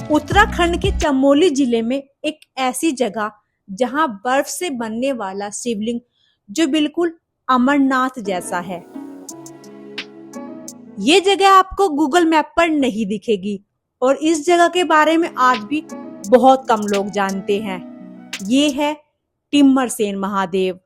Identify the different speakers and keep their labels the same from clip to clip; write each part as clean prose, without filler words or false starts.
Speaker 1: उत्तराखंड के चमोली जिले में एक ऐसी जगह जहां बर्फ से बनने वाला शिवलिंग जो बिल्कुल अमरनाथ जैसा है। ये जगह आपको गूगल मैप पर नहीं दिखेगी और इस जगह के बारे में आज भी बहुत कम लोग जानते हैं। ये है टिम्मरसैन महादेव।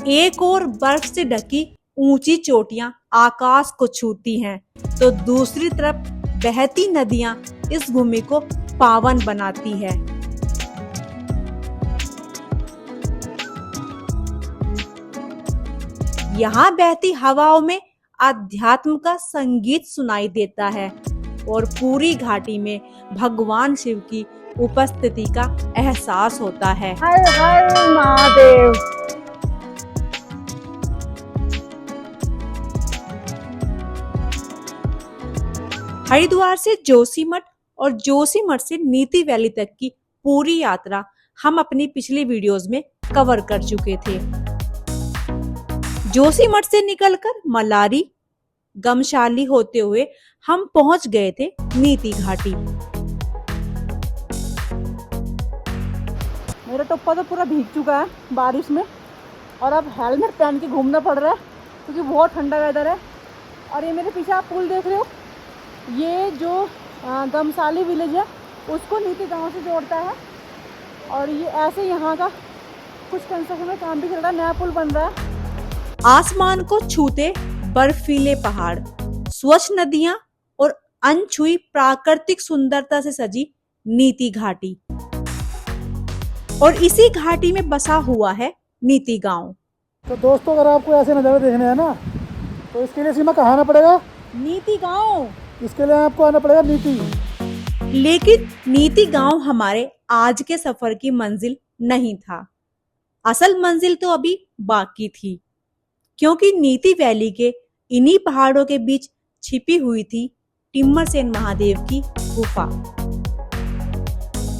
Speaker 1: एक और बर्फ से ढकी ऊंची चोटियां आकाश को छूती हैं, तो दूसरी तरफ बहती नदियां इस भूमि को पावन बनाती है। यहाँ बहती हवाओं में अध्यात्म का संगीत सुनाई देता है और पूरी घाटी में भगवान शिव की उपस्थिति का एहसास होता है।
Speaker 2: हर हर महादेव।
Speaker 1: हरिद्वार से जोशीमठ और जोशीमठ से नीति वैली तक की पूरी यात्रा हम अपनी पिछली वीडियोस में कवर कर चुके थे। जोशीमठ से निकलकर मलारी गमशाली होते हुए हम पहुंच गए थे नीति घाटी।
Speaker 2: मेरा टोपा तो पूरा भीग चुका है बारिश में और अब हेलमेट पहन के घूमना पड़ रहा है क्योंकि बहुत ठंडा वेदर है। और ये मेरे पीछे आप पुल देख रहे हो, ये जो गमशाली विलेज है उसको नीति गांव से जोड़ता है। और ये ऐसे यहाँ का कुछ कंस्ट्रक्शन में काम भी चल रहा है, नया पुल बन रहा है।
Speaker 1: आसमान को छूते बर्फीले पहाड़, स्वच्छ नदियां और अनछुई प्राकृतिक सुंदरता से सजी नीति घाटी। और इसी घाटी में बसा हुआ है नीति गांव।
Speaker 2: तो दोस्तों, अगर आपको ऐसे नज़ारे देखने हैं ना, तो इसके लिए सीमा कहाँ आना पड़ेगा?
Speaker 1: नीति गांव।
Speaker 2: इसके लिए आपको आना पड़ेगा नीति।
Speaker 1: लेकिन नीति गांव हमारे आज के सफर की मंजिल नहीं था। असल मंजिल तो अभी बाकी थी, क्योंकि नीति वैली के इन्हीं पहाड़ों के बीच छिपी हुई थी टिम्मरसैन महादेव की गुफा।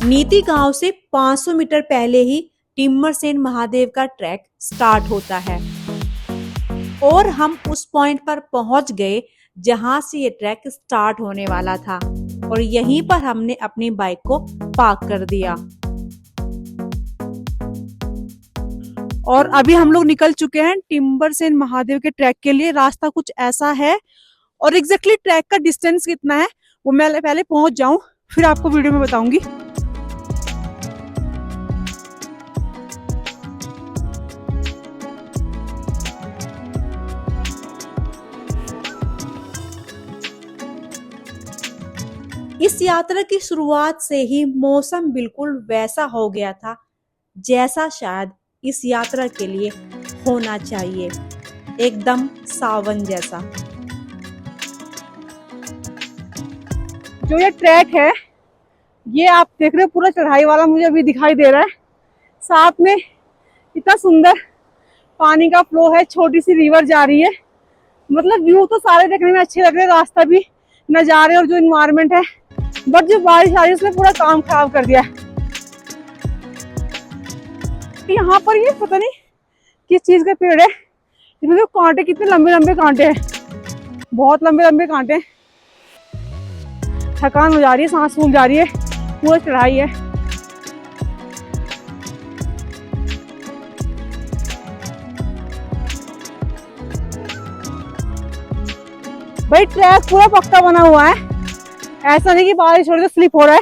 Speaker 1: नीति गांव से 500 मीटर पहले ही टिम्मरसैन महादेव का ट्रैक स्टार्ट होता है और हम उस पॉइंट पर पहुंच गए जहां से ये ट्रैक स्टार्ट होने वाला था और यहीं पर हमने अपनी बाइक को पार्क कर दिया।
Speaker 2: और अभी हम लोग निकल चुके हैं टिम्मरसैन महादेव के ट्रैक के लिए। रास्ता कुछ ऐसा है और एग्जैक्टली ट्रैक का डिस्टेंस कितना है वो मैं पहले पहुंच जाऊं, फिर आपको वीडियो में बताऊंगी।
Speaker 1: इस यात्रा की शुरुआत से ही मौसम बिल्कुल वैसा हो गया था जैसा शायद इस यात्रा के लिए होना चाहिए, एकदम सावन जैसा।
Speaker 2: जो ये ट्रैक है ये आप देख रहे हो पूरा चढ़ाई वाला मुझे अभी दिखाई दे रहा है। साथ में इतना सुंदर पानी का फ्लो है, छोटी सी रिवर जा रही है। मतलब व्यू तो सारे देखने में अच्छे लग रहे हैं, रास्ता भी, नज़ारे और जो इन्वायरमेंट है। बट जो बारिश आ रही है उसने पूरा काम खराब कर दिया है। यहाँ पर ये पता नहीं किस चीज का पेड़ है, इसमें तो कांटे, कितने लंबे लंबे कांटे हैं, बहुत लंबे लंबे कांटे। थकान हो जा रही है, सांस फूल जा रही है, पूरा चढ़ाई है। भाई ट्रैक पूरा पक्का बना हुआ है, ऐसा नहीं कि बारिश हो रही है तो स्लिप हो रहा है।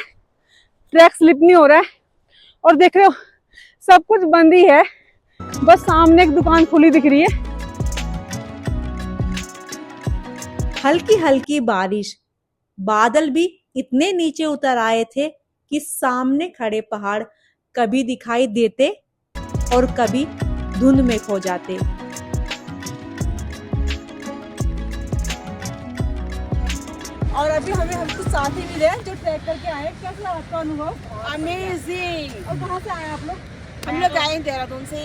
Speaker 2: ट्रैक स्लिप नहीं हो रहा है। और देख रहे हो सब कुछ बंद ही है, बस सामने एक दुकान खुली दिख रही है।
Speaker 1: हल्की हल्की बारिश, बादल भी इतने नीचे उतर आए थे कि सामने खड़े पहाड़ कभी दिखाई देते और कभी धुंध में खो जाते।
Speaker 2: और अभी हम कुछ साथी मिले जो ट्रैक करके आए। कैसा लगा आपका अनुभव?
Speaker 3: अमेजिंग।
Speaker 2: और कहाँ से आए आप लोग?
Speaker 3: हम लोग आए देहरादून से।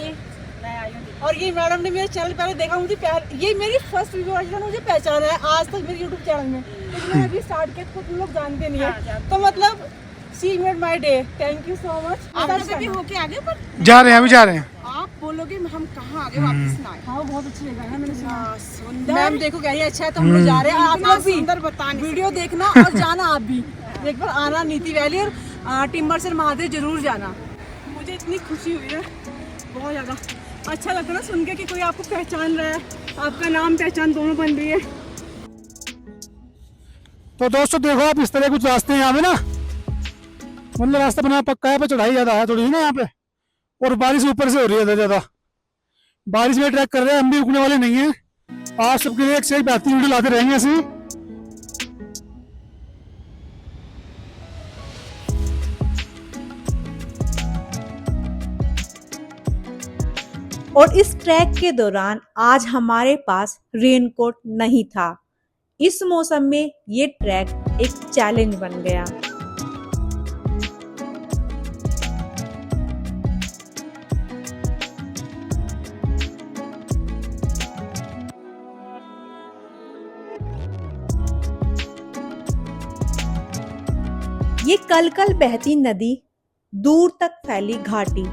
Speaker 2: और ये मैडम ने मेरे चैनल पहले देखा, मुझे ये मेरी फर्स्ट वीडियो है, मुझे पहचाना है आज तक मेरे यूट्यूब चैनल में, लेकिन मैंने अभी स्टार्ट किया तो तुम लोग जानते नहीं है। तो मतलब she made my day. Thank you so much.
Speaker 3: आप लोग भी होके आगे पर
Speaker 4: जा रहे हैं, अभी जा रहे हैं।
Speaker 3: आप बोलोगे हम कहाँ आगे वापस ना आए।
Speaker 2: हाँ बहुत अच्छी जगह है, मैंने सुना।
Speaker 3: सुंदर
Speaker 2: मैम देखो कह रही है अच्छा है तो हम लोग जा रहे हैं, आप
Speaker 3: इतना
Speaker 2: लोग भी
Speaker 3: सुंदर बता नहीं
Speaker 2: वीडियो
Speaker 3: सकते।
Speaker 2: देखना और जाना आप भी एक बार आना नीति वैली और टिम्बरसन महादेव जरूर जाना। मुझे इतनी खुशी हुई है, बहुत ज़्यादा अच्छा लगता है ना सुन के कि कोई आपको पहचान रहा है, आपका नाम पहचान दोनों बन रही है।
Speaker 4: तो दोस्तों देखो आप इस तरह कुछ रास्ते हैं यहाँ पे ना, मतलब रास्ता बना पक्का है, पर चढ़ाई ज्यादा है थोड़ी ना यहाँ पे, और बारिश ऊपर से हो रही है ज्यादा। बारिश में ट्रैक कर रहे हैं, हम भी रुकने वाले नहीं हैं। आज सबके लिए एक से एक बेहतरीन वीडियो लाते रहेंगे ऐसे ही।
Speaker 1: और इस ट्रैक के दौरान आज हमारे पास रेनकोट नहीं था। इस मौसम में ये ट्रैक एक चैलेंज बन गया। ये कल-कल बहती नदी, दूर तक फैली घाटी,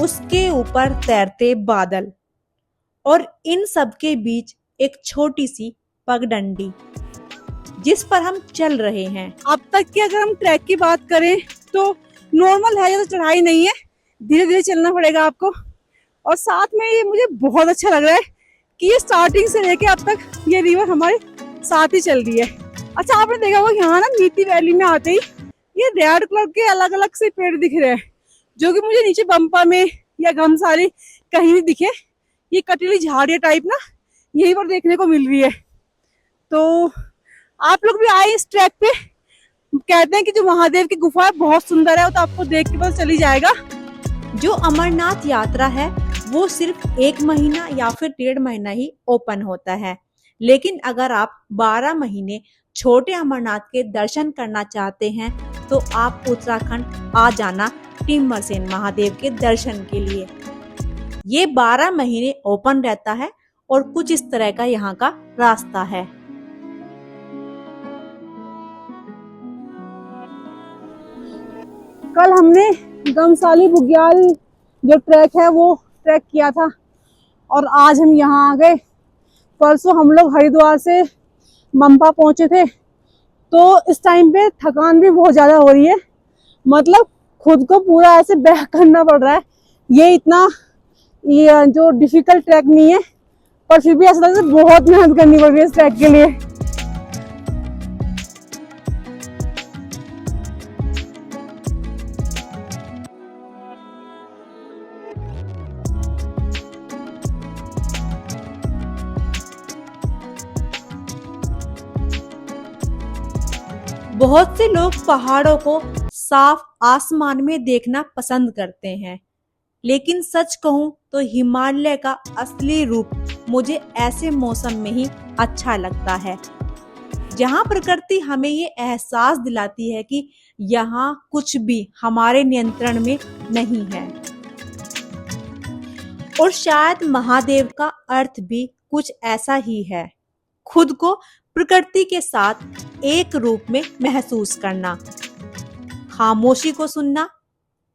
Speaker 1: उसके ऊपर तैरते बादल और इन सब के बीच एक छोटी सी पगडंडी जिस पर हम चल रहे हैं।
Speaker 2: अब तक की अगर हम ट्रैक की बात करें तो नॉर्मल है, ज़्यादा चढ़ाई नहीं है, धीरे धीरे चलना पड़ेगा आपको। और साथ में ये मुझे बहुत अच्छा लग रहा है कि ये स्टार्टिंग से लेके अब तक ये रिवर हमारे साथ ही चल रही है। अच्छा आपने देखा होगा यहाँ ना नीति वैली में आते ही ये रेड कलर के अलग अलग से पेड़ दिख रहे हैं, जो कि मुझे नीचे बम्पा में या घमसाली कहीं नहीं दिखे। ये कटीली झाड़ियाँ टाइप ना यहीं पर देखने को मिल रही है। तो आप लोग भी आए इस ट्रैक पे। कहते हैं कि जो महादेव की गुफा है बहुत सुंदर है, वो तो आपको देख के पता चल ही जाएगा।
Speaker 1: जो अमरनाथ यात्रा है वो सिर्फ 1 महीना या फिर 1.5 महीना ही ओपन होता है, लेकिन अगर आप 12 महीने छोटे अमरनाथ के दर्शन करना चाहते हैं तो आप उत्तराखंड आ जाना टिम्बरसेन महादेव के दर्शन के लिए। ये 12 महीने ओपन रहता है और कुछ इस तरह का यहाँ का रास्ता है।
Speaker 2: कल हमने घमसाली बुग्याल जो ट्रैक है वो ट्रैक किया था और आज हम यहाँ आ गए। परसों हम लोग हरिद्वार से मंपा पहुंचे थे, तो इस टाइम पे थकान भी बहुत ज़्यादा हो रही है, मतलब खुद को पूरा ऐसे बैक करना पड़ रहा है। ये इतना ये जो डिफिकल्ट ट्रैक नहीं है, पर फिर भी ऐसा लगता है बहुत मेहनत करनी पड़ रही है इस ट्रैक के लिए।
Speaker 1: बहुत से लोग पहाड़ों को साफ आसमान में देखना पसंद करते हैं, लेकिन सच कहूं तो हिमालय का असली रूप मुझे ऐसे मौसम में ही अच्छा लगता है, जहां प्रकृति हमें ये एहसास दिलाती है कि यहाँ कुछ भी हमारे नियंत्रण में नहीं है। और शायद महादेव का अर्थ भी कुछ ऐसा ही है, खुद को प्रकृति के साथ एक रूप में महसूस करना, खामोशी को सुनना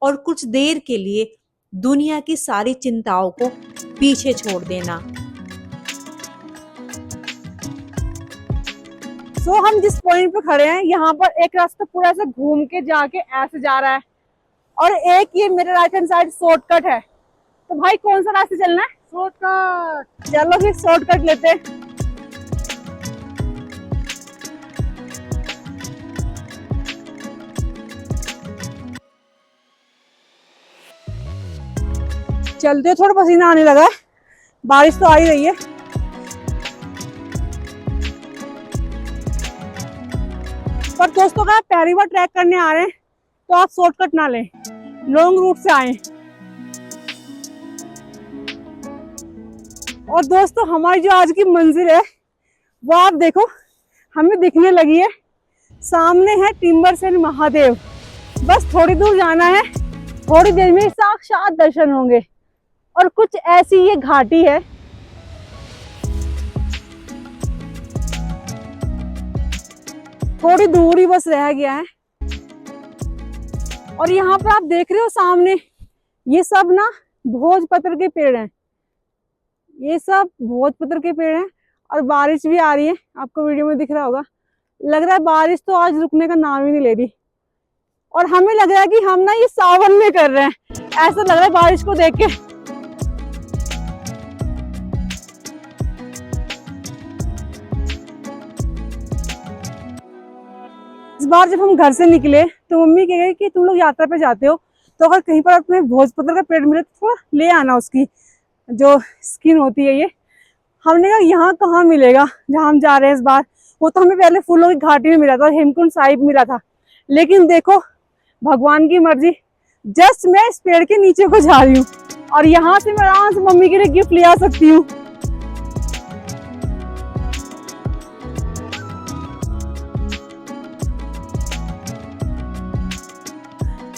Speaker 1: और कुछ देर के लिए दुनिया की सारी चिंताओं को पीछे छोड़ देना।
Speaker 2: सो हम जिस पॉइंट पे खड़े हैं यहाँ पर एक रास्ता पूरा ऐसे घूम के जाके ऐसे जा रहा है और एक ये मेरे राइट हैंड साइड शॉर्टकट है। तो भाई कौन सा रास्ते चलना है? शॉर्टकट। चलो फिर शॉर्टकट लेते हैं। चलते थोड़ा पसीना आने लगा है, बारिश तो आ ही रही है। पर दोस्तों का पहली बार ट्रैक करने आ रहे हैं तो आप शॉर्टकट ना लें, लॉन्ग रूट से आए। और दोस्तों हमारी जो आज की मंजिल है वो आप देखो हमें दिखने लगी है, सामने है टिम्बरसेन महादेव। बस थोड़ी दूर जाना है, थोड़ी देर में साक्षात दर्शन होंगे। और कुछ ऐसी ये घाटी है, थोड़ी दूर ही बस रह गया है। और यहाँ पर आप देख रहे हो सामने ये सब ना भोजपत्र के पेड़ हैं, ये सब भोजपत्र के पेड़ हैं। और बारिश भी आ रही है, आपको वीडियो में दिख रहा होगा। लग रहा है बारिश तो आज रुकने का नाम ही नहीं ले रही। और हमें लग रहा है कि हम ना ये सावन में कर रहे हैं, ऐसा लग रहा है बारिश को देख के। इस बार जब हम घर से निकले तो मम्मी कह गई कि तुम लोग यात्रा पे जाते हो तो अगर कहीं पर तुम्हें भोजपत्र का पेड़ मिले तो थोड़ा ले आना, उसकी जो स्किन होती है ये। हमने कहा यहाँ कहाँ मिलेगा जहाँ हम जा रहे हैं इस बार। वो तो हमें पहले फूलों की घाटी में मिला था, हेमकुंड साहिब मिला था। लेकिन देखो भगवान की मर्जी, जस्ट मैं इस पेड़ के नीचे को जा रही हूँ और यहाँ से मैं आराम से मम्मी के लिए गिफ्ट ले आ सकती हूँ।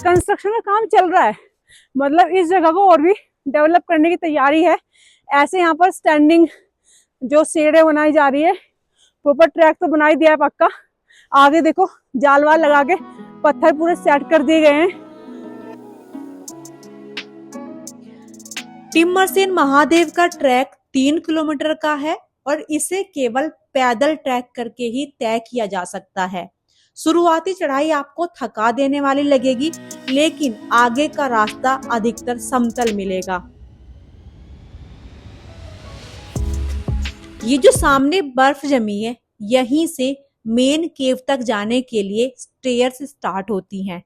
Speaker 2: कंस्ट्रक्शन का काम चल रहा है, मतलब इस जगह को और भी डेवलप करने की तैयारी है। ऐसे यहाँ पर स्टैंडिंग जो शेडें बनाई जा रही है, प्रॉपर ट्रैक तो बना ही दिया है पक्का। आगे देखो जाल वाल लगा के पत्थर पूरे सेट कर दिए गए हैं।
Speaker 1: टिम्मरसेन महादेव का ट्रैक 3 किलोमीटर का है और इसे केवल पैदल ट्रैक करके ही तय किया जा सकता है। शुरुआती चढ़ाई आपको थका देने वाली लगेगी, लेकिन आगे का रास्ता अधिकतर समतल मिलेगा। ये जो सामने बर्फ जमी है, यहीं से मेन केव तक जाने के लिए स्टेयर्स स्टार्ट होती हैं।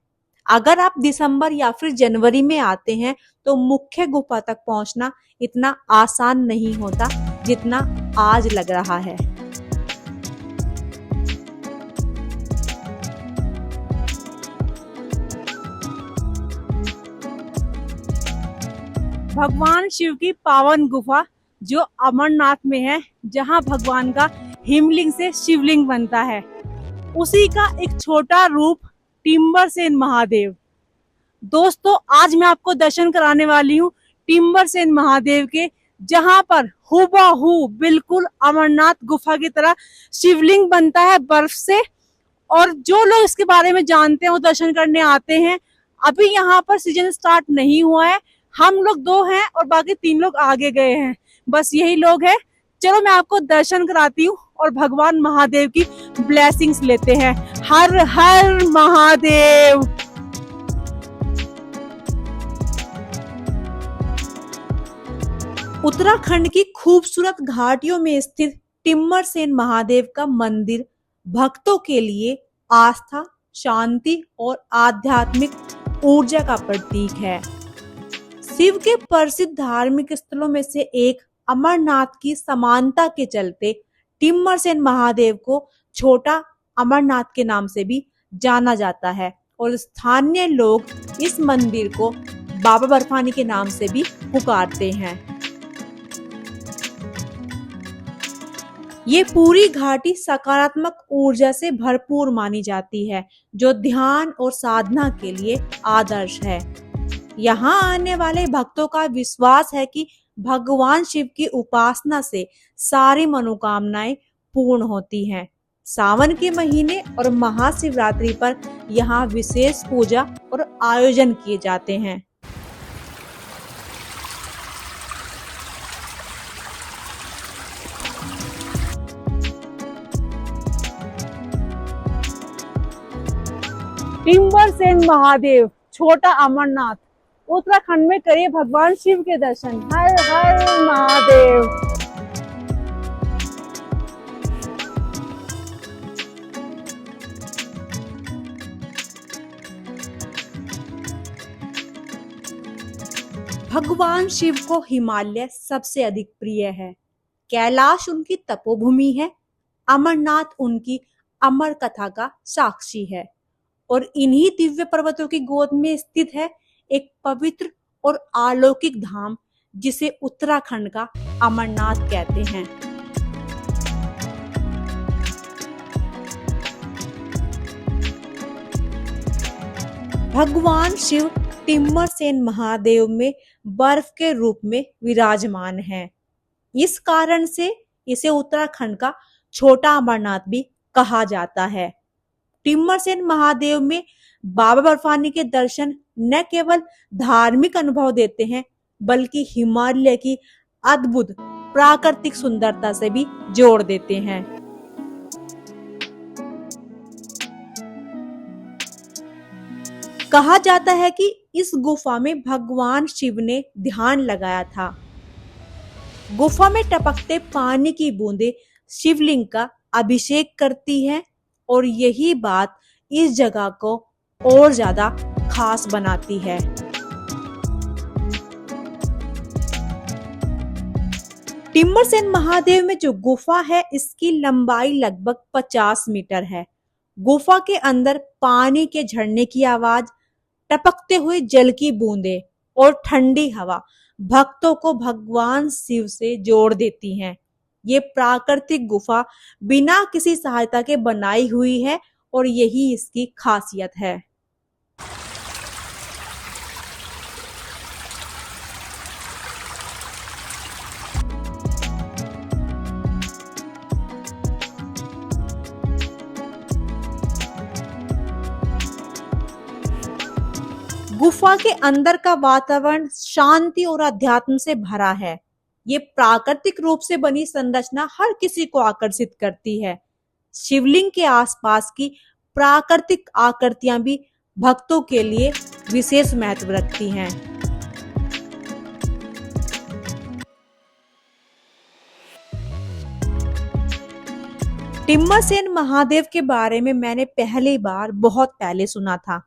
Speaker 1: अगर आप दिसंबर या फिर जनवरी में आते हैं तो मुख्य गुफा तक पहुंचना इतना आसान नहीं होता जितना आज लग रहा है।
Speaker 2: भगवान शिव की पावन गुफा जो अमरनाथ में है, जहां भगवान का हिमलिंग से शिवलिंग बनता है, उसी का एक छोटा रूप टिम्बरसेन महादेव। दोस्तों आज मैं आपको दर्शन कराने वाली हूँ टिम्बरसेन महादेव के, जहां पर हूबहू बिल्कुल अमरनाथ गुफा की तरह शिवलिंग बनता है बर्फ से। और जो लोग इसके बारे में जानते हैं वो दर्शन करने आते हैं। अभी यहाँ पर सीजन स्टार्ट नहीं हुआ है, हम लोग 2 हैं और बाकी 3 लोग आगे गए हैं, बस यही लोग हैं। चलो मैं आपको दर्शन कराती हूँ और भगवान महादेव की ब्लेसिंग्स लेते हैं। हर हर महादेव।
Speaker 1: उत्तराखंड की खूबसूरत घाटियों में स्थित टिम्मरसेन महादेव का मंदिर भक्तों के लिए आस्था, शांति और आध्यात्मिक ऊर्जा का प्रतीक है। शिव के प्रसिद्ध धार्मिक स्थलों में से एक अमरनाथ की समानता के चलते टिम्मरसेन महादेव को छोटा अमरनाथ के नाम से भी जाना जाता है और स्थानीय लोग इस मंदिर को बाबा बर्फानी के नाम से भी पुकारते हैं। ये पूरी घाटी सकारात्मक ऊर्जा से भरपूर मानी जाती है, जो ध्यान और साधना के लिए आदर्श है। यहाँ आने वाले भक्तों का विश्वास है कि भगवान शिव की उपासना से सारी मनोकामनाएं पूर्ण होती हैं। सावन के महीने और महाशिवरात्रि पर यहाँ विशेष पूजा और आयोजन किए जाते हैं।
Speaker 2: टिम्बरसेन महादेव, छोटा अमरनाथ, उत्तराखंड में करिए भगवान शिव के दर्शन। हर हर महादेव।
Speaker 1: भगवान शिव को हिमालय सबसे अधिक प्रिय है। कैलाश उनकी तपोभूमि है, अमरनाथ उनकी अमर कथा का साक्षी है और इन्हीं दिव्य पर्वतों की गोद में स्थित है एक पवित्र और अलौकिक धाम, जिसे उत्तराखंड का अमरनाथ कहते हैं। भगवान शिव टिम्मरसेन महादेव में बर्फ के रूप में विराजमान हैं। इस कारण से इसे उत्तराखंड का छोटा अमरनाथ भी कहा जाता है। टिम्मरसेन महादेव में बाबा बर्फानी के दर्शन न केवल धार्मिक अनुभव देते हैं, बल्कि हिमालय की अद्भुत प्राकृतिक सुंदरता से भी जोड़ देते हैं। कहा जाता है कि इस गुफा में भगवान शिव ने ध्यान लगाया था। गुफा में टपकते पानी की बूंदें शिवलिंग का अभिषेक करती है और यही बात इस जगह को और ज्यादा खास बनाती है। टिम्मरसैन महादेव में जो गुफा है इसकी लंबाई लगभग 50 मीटर है। गुफा के अंदर पानी के झरने की आवाज, टपकते हुए जल की बूंदें और ठंडी हवा भक्तों को भगवान शिव से जोड़ देती हैं। ये प्राकृतिक गुफा बिना किसी सहायता के बनाई हुई है और यही इसकी खासियत है। गुफा के अंदर का वातावरण शांति और अध्यात्म से भरा है। ये प्राकृतिक रूप से बनी संरचना हर किसी को आकर्षित करती है। शिवलिंग के आसपास की प्राकृतिक आकृतियां भी भक्तों के लिए विशेष महत्व रखती हैं। टिम्मरसैन महादेव के बारे में मैंने पहली बार बहुत पहले सुना था।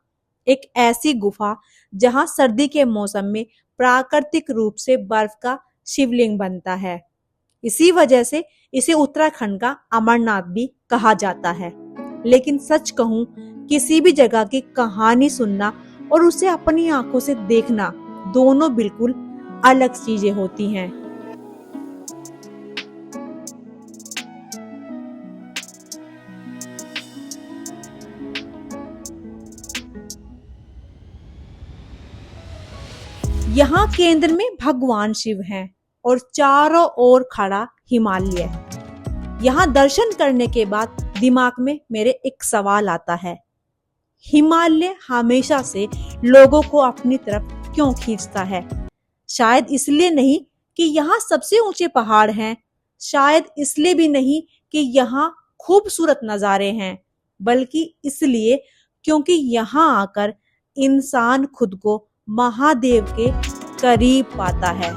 Speaker 1: एक ऐसी गुफा जहां सर्दी के मौसम में प्राकृतिक रूप से बर्फ का शिवलिंग बनता है। इसी वजह से इसे उत्तराखंड का अमरनाथ भी कहा जाता है। लेकिन सच कहूं, किसी भी जगह की कहानी सुनना और उसे अपनी आंखों से देखना दोनों बिल्कुल अलग चीजें होती हैं। यहाँ केंद्र में भगवान शिव हैं और चारों ओर खड़ा हिमालय। यहाँ दर्शन करने के बाद दिमाग में मेरे एक सवाल आता है, हिमालय हमेशा से लोगों को अपनी तरफ क्यों खींचता है? शायद इसलिए नहीं कि यहाँ सबसे ऊंचे पहाड़ हैं, शायद इसलिए भी नहीं कि यहाँ खूबसूरत नजारे हैं, बल्कि इसलिए क्योंकि यहाँ आकर इंसान खुद को महादेव के करीब पाता है।